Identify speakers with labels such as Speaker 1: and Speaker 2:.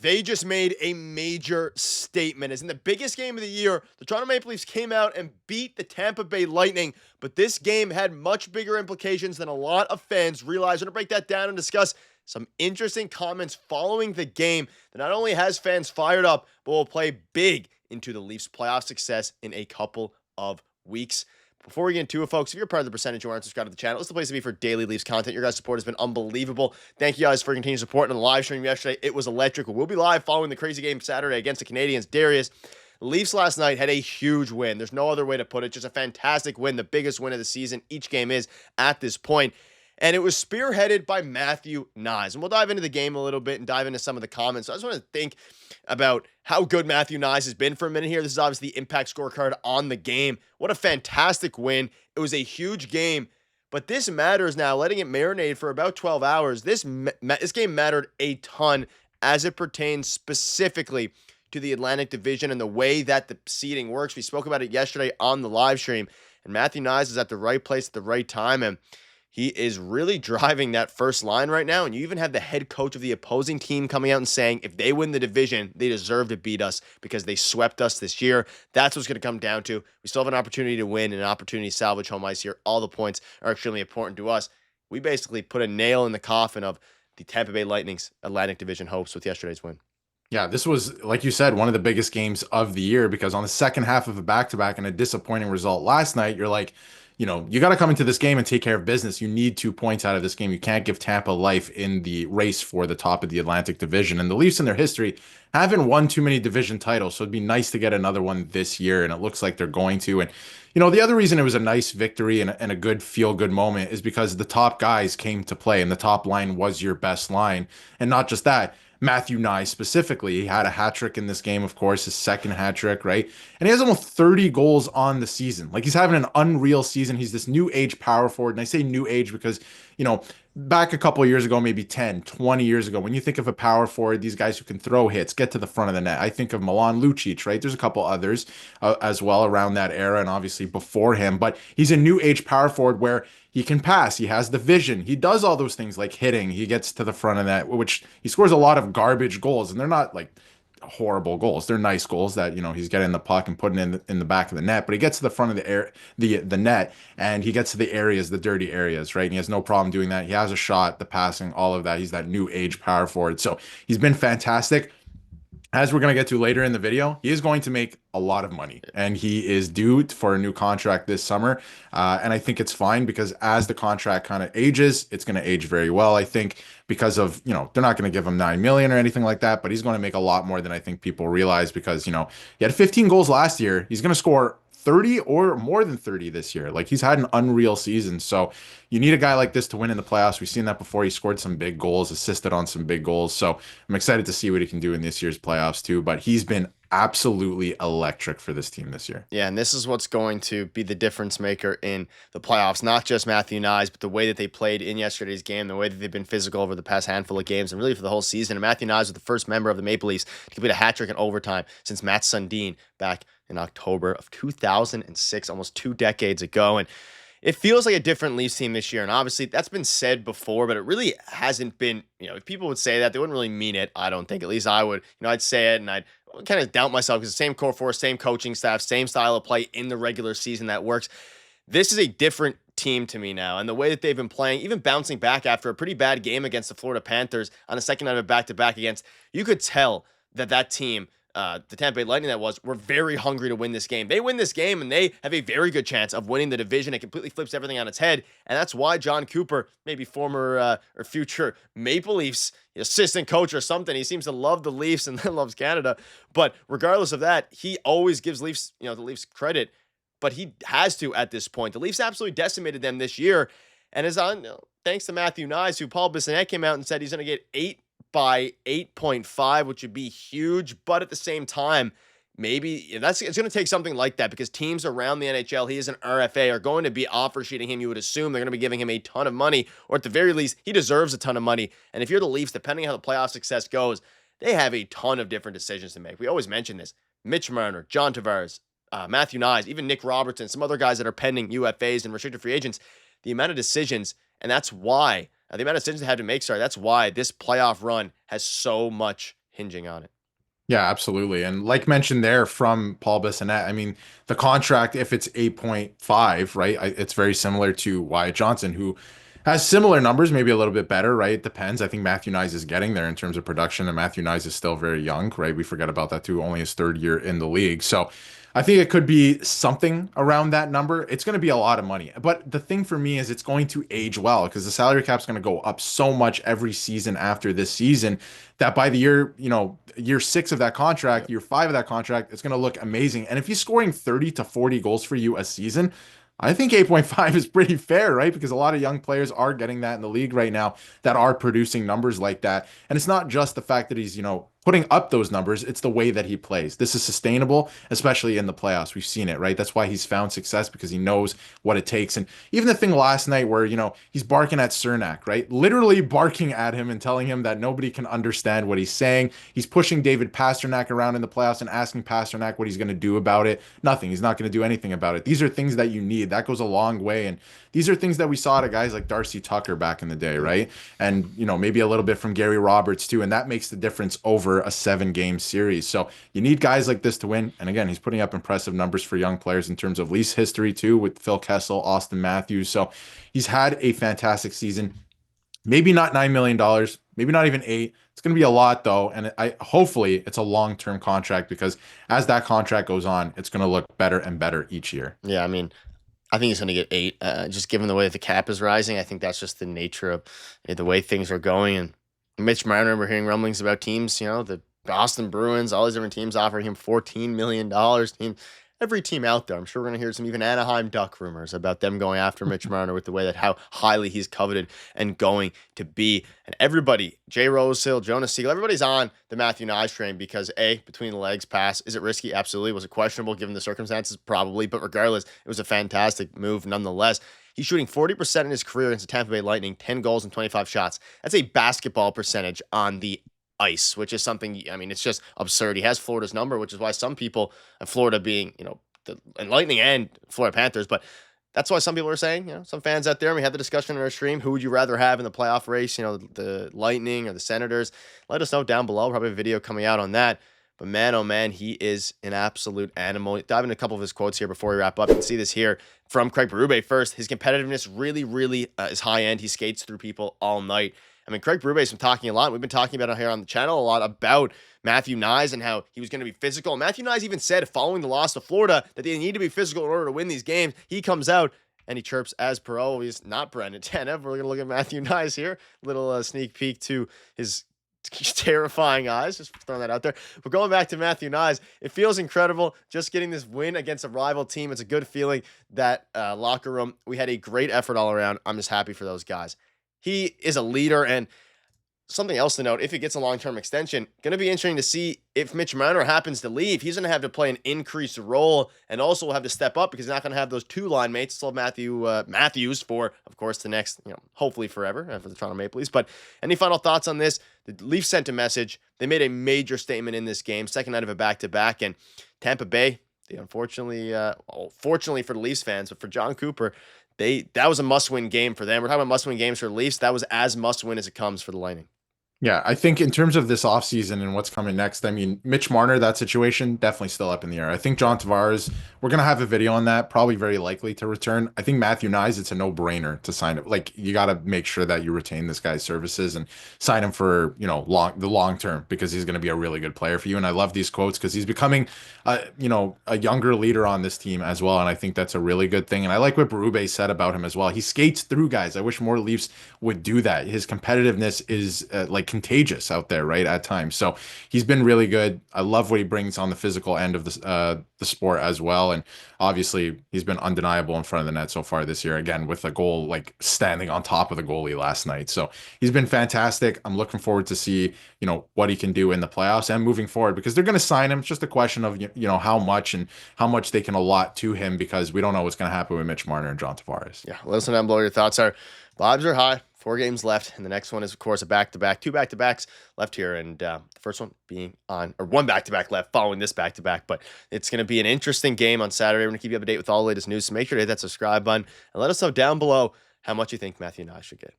Speaker 1: They just made a major statement. As in the biggest game of the year, the Toronto Maple Leafs came out and beat the Tampa Bay Lightning, but this game had much bigger implications than a lot of fans realize. We're going to break that down and discuss some interesting comments following the game that not only has fans fired up, but will play big into the Leafs' playoff success in a couple of weeks. Before we get into it, folks, if you're part of the percentage who aren't subscribed to the channel, it's the place to be for daily Leafs content. Your guys' support has been unbelievable. Thank you guys for continued support. And the live stream yesterday, it was electric. We'll be live following the crazy game Saturday against the Canadiens. Darius, Leafs last night had a huge win. There's no other way to put it. Just a fantastic win, the biggest win of the season. Each game is at this point. And it was spearheaded by Matthew Knies. And we'll dive into the game a little bit and dive into some of the comments. So I just want to think about how good Matthew Knies has been for a minute here. This is obviously the impact scorecard on the game. What a fantastic win. It was a huge game. But this matters now, letting it marinate for about 12 hours. This game mattered a ton as it pertains specifically to the Atlantic Division and the way that the seeding works. We spoke about it yesterday on the live stream. And Matthew Knies is at the right place at the right time. And he is really driving that first line right now. And you even have the head coach of the opposing team coming out and saying, if they win the division, they deserve to beat us because they swept us this year. That's what's going to come down to. We still have an opportunity to win and an opportunity to salvage home ice here. All the points are extremely important to us. We basically put a nail in the coffin of the Tampa Bay Lightning's Atlantic Division hopes with yesterday's win.
Speaker 2: Yeah, this was, like you said, one of the biggest games of the year because on the second half of a back-to-back and a disappointing result last night, you're like, you got to come into this game and take care of business. You need 2 points out of this game. You can't give Tampa life in the race for the top of the Atlantic Division. And the Leafs in their history haven't won too many division titles, so it'd be nice to get another one this year, and it looks like they're going to. And, the other reason it was a nice victory and a good feel-good moment is because the top guys came to play, and the top line was your best line. And not just that, Matthew Knies specifically. He had a hat trick in this game, of course, his second hat trick, right? And he has almost 30 goals on the season. Like, he's having an unreal season. He's this new age power forward. And I say new age because, back a couple of years ago, maybe 10, 20 years ago, when you think of a power forward, these guys who can throw hits, get to the front of the net. I think of Milan Lucic, right? There's a couple others as well around that era and obviously before him. But he's a new age power forward where he can pass. He has the vision. He does all those things like hitting. He gets to the front of that, which he scores a lot of garbage goals, and they're not like horrible goals. They're nice goals that, he's getting the puck and putting it in the back of the net, but he gets to the front of the net, and he gets to the areas, the dirty areas, right? And he has no problem doing that. He has a shot, the passing, all of that. He's that new age power forward. So he's been fantastic. As we're going to get to later in the video, he is going to make a lot of money, and he is due for a new contract this summer. And I think it's fine because as the contract kind of ages, it's going to age very well. I think because of, they're not going to give him 9 million or anything like that, but he's going to make a lot more than I think people realize because, he had 15 goals last year. He's going to score 30 or more than 30 this year. Like, he's had an unreal season. So you need a guy like this to win in the playoffs. We've seen that before. He scored some big goals, assisted on some big goals. So I'm excited to see what he can do in this year's playoffs too. But he's been absolutely electric for this team this year.
Speaker 1: Yeah, and this is what's going to be the difference maker in the playoffs. Not just Matthew Knies, but the way that they played in yesterday's game, the way that they've been physical over the past handful of games, and really for the whole season. And Matthew Knies was the first member of the Maple Leafs to complete a hat trick in overtime since Matt Sundin back in October of 2006, almost 2 decades ago. And it feels like a different Leafs team this year. And obviously that's been said before, but it really hasn't been, if people would say that, they wouldn't really mean it. I don't think. At least I would. I'd say it and I'd kind of doubt myself because the same core force, same coaching staff, same style of play in the regular season that works. This is a different team to me now. And the way that they've been playing, even bouncing back after a pretty bad game against the Florida Panthers on the second night of back-to-back against, you could tell that team, the Tampa Bay Lightning were very hungry to win this game. They win this game and they have a very good chance of winning the division. It completely flips everything on its head. And that's why John Cooper, maybe former or future Maple Leafs assistant coach or something, he seems to love the Leafs and then loves Canada. But regardless of that, he always gives Leafs, the Leafs credit, but he has to at this point. The Leafs absolutely decimated them this year. And is on, thanks to Matthew Knies, who Paul Bissonnette came out and said he's going to get 8 by 8.5, which would be huge. But at the same time, maybe it's going to take something like that because teams around the NHL, he is an RFA, are going to be offer sheeting him. You would assume they're going to be giving him a ton of money, or at the very least, he deserves a ton of money. And if you're the Leafs, depending on how the playoff success goes, they have a ton of different decisions to make. We always mention this. Mitch Marner, John Tavares, Matthew Knies, even Nick Robertson, some other guys that are pending UFAs and restricted free agents, the amount of decisions, and that's why the amount of decisions they had to make, that's why this playoff run has so much hinging on it.
Speaker 2: Yeah, absolutely. And like mentioned there from Paul Bissonnette, I mean, the contract, if it's 8.5, right, it's very similar to Wyatt Johnson, who has similar numbers, maybe a little bit better, right? It depends. I think Matthew Knies is getting there in terms of production, and Matthew Knies is still very young, right? We forget about that too, only his third year in the league. So I think it could be something around that number. It's going to be a lot of money. But the thing for me is it's going to age well because the salary cap is going to go up so much every season after this season that by the year, year 6 of that contract, year 5 of that contract, it's going to look amazing. And if he's scoring 30 to 40 goals for you a season, I think 8.5 is pretty fair, right? Because a lot of young players are getting that in the league right now that are producing numbers like that. And it's not just the fact that he's, putting up those numbers, it's the way that he plays. This is sustainable, especially in the playoffs. We've seen it, right? That's why he's found success because he knows what it takes. And even the thing last night where, he's barking at Cernak, right? Literally barking at him and telling him that nobody can understand what he's saying. He's pushing David Pastrnak around in the playoffs and asking Pastrnak what he's going to do about it. Nothing. He's not going to do anything about it. These are things that you need. That goes a long way. And these are things that we saw to guys like Darcy Tucker back in the day, right? And, maybe a little bit from Gary Roberts too. And that makes the difference over a 7-game series. So you need guys like this to win. And again, he's putting up impressive numbers for young players in terms of Leafs history too, with Phil Kessel, Austin Matthews. So he's had a fantastic season. Maybe not $9 million, maybe not even 8. It's going to be a lot though. And hopefully it's a long-term contract because as that contract goes on, it's going to look better and better each year.
Speaker 1: Yeah, I mean, I think he's going to get 8. Just given the way the cap is rising, I think that's just the nature of the way things are going. And Mitch Marner, we're hearing rumblings about teams, the Boston Bruins, all these different teams offering him $14 million. Every team out there, I'm sure we're going to hear some even Anaheim Duck rumors about them going after Mitch Marner with the way that how highly he's coveted and going to be. And everybody, Jay Rosehill, Jonas Siegel, everybody's on the Matthew Knies train because between the legs pass, is it risky? Absolutely. Was it questionable given the circumstances? Probably. But regardless, it was a fantastic move nonetheless. He's shooting 40% in his career against the Tampa Bay Lightning, 10 goals and 25 shots. That's a basketball percentage on the ice, which is something, I mean, it's just absurd. He has Florida's number, which is why some people, and Florida being, the Lightning and Florida Panthers, but that's why some people are saying, some fans out there, and we had the discussion in our stream, who would you rather have in the playoff race, the Lightning or the Senators? Let us know down below. Probably a video coming out on that. But man, oh man, he is an absolute animal. Dive into a couple of his quotes here before we wrap up. You can see this here from Craig Berube first. His competitiveness really, really is high end. He skates through people all night. I mean, Craig Berube's been talking a lot. We've been talking about it here on the channel a lot about Matthew Knies and how he was going to be physical. Matthew Knies even said following the loss to Florida that they need to be physical in order to win these games. He comes out and he chirps as per always, not Brendan Tanev. We're going to look at Matthew Knies here. Little sneak peek to his terrifying eyes. Just throwing that out there. But going back to Matthew Knies, it feels incredible just getting this win against a rival team. It's a good feeling. That locker room, we had a great effort all around. I'm just happy for those guys. He is a leader, and something else to note, if he gets a long-term extension, going to be interesting to see if Mitch Marner happens to leave. He's going to have to play an increased role and also will have to step up because he's not going to have those 2 line mates. Still have Matthews for, of course, the next, hopefully forever for the Toronto Maple Leafs. But any final thoughts on this? The Leafs sent a message. They made a major statement in this game, second night of a back-to-back, and Tampa Bay, they unfortunately, fortunately for the Leafs fans, but for John Cooper, that was a must-win game for them. We're talking about must-win games for the Leafs. That was as must-win as it comes for the Lightning.
Speaker 2: Yeah, I think in terms of this offseason and what's coming next, I mean, Mitch Marner, that situation, definitely still up in the air. I think John Tavares, we're going to have a video on that, probably very likely to return. I think Matthew Knies, it's a no-brainer to sign it. Like, you got to make sure that you retain this guy's services and sign him for, the long term because he's going to be a really good player for you. And I love these quotes because he's becoming, a younger leader on this team as well. And I think that's a really good thing. And I like what Berube said about him as well. He skates through guys. I wish more Leafs would do that. His competitiveness is contagious out there, right, at times. So he's been really good. I love what he brings on the physical end of the sport as well. And obviously he's been undeniable in front of the net so far this year, again, with a goal like standing on top of the goalie last night. So he's been fantastic. I'm looking forward to see, what he can do in the playoffs and moving forward because they're going to sign him. It's just a question of, how much they can allot to him because we don't know what's going to happen with Mitch Marner and John Tavares.
Speaker 1: Yeah, let us know down below your thoughts are. Vibes are high. 4 games left, and the next one is, of course, a back-to-back. 2 back-to-backs left here, and the first one being on, or 1 back-to-back left following this back-to-back, but it's going to be an interesting game on Saturday. We're going to keep you up to date with all the latest news, so make sure to hit that subscribe button, and let us know down below how much you think Matthew Knies should get.